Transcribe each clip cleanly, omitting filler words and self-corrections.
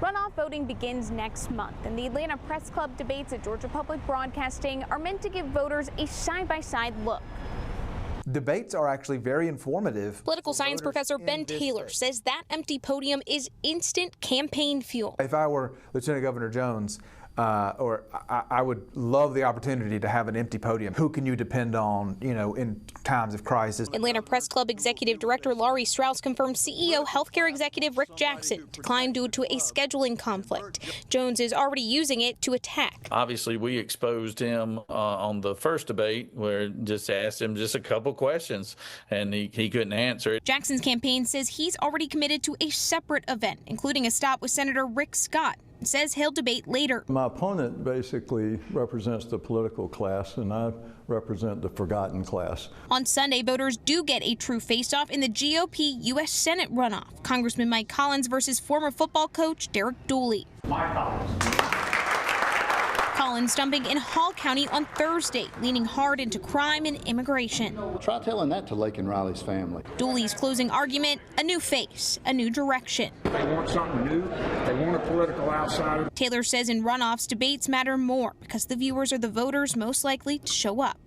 Runoff voting begins next month, and the Atlanta Press Club debates at Georgia Public Broadcasting are meant to give voters a side-by-side look. Debates are actually very informative. Political science professor Ben Taylor says that empty podium is instant campaign fuel. If I were Lieutenant Governor Jones, I would love the opportunity to have an empty podium. Who can you depend on, in times of crisis? Atlanta Press Club Executive Director Laurie Strauss confirmed CEO Healthcare Executive Rick Jackson declined due to a scheduling conflict. Jones is already using it to attack. Obviously, we exposed him on the first debate, where just asked him just a couple questions, and he couldn't answer it. Jackson's campaign says he's already committed to a separate event, including a stop with Senator Rick Scott. Says he'll debate later. My opponent basically represents the political class, and I represent the forgotten class. On Sunday, voters do get a true face-off in the GOP U.S. Senate runoff. Congressman Mike Collins versus former football coach Derek Dooley. Mike Collins. Collins stumping in Hall County on Thursday, leaning hard into crime and immigration. Try telling that to Lake and Riley's family. Dooley's closing argument, a new face, a new direction. They want something new. They want a political outsider. Taylor says in runoffs, debates matter more because the viewers are the voters most likely to show up.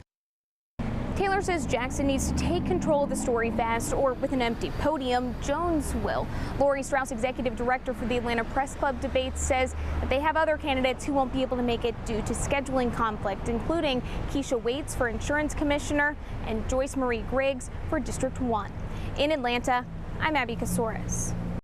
Taylor says Jackson needs to take control of the story fast, or with an empty podium, Jones will. Laurie Strauss, executive director for the Atlanta Press Club debates, says that they have other candidates who won't be able to make it due to scheduling conflict, including Keisha Waits for insurance commissioner and Joyce Marie Griggs for District 1. In Atlanta, I'm Abby Casores.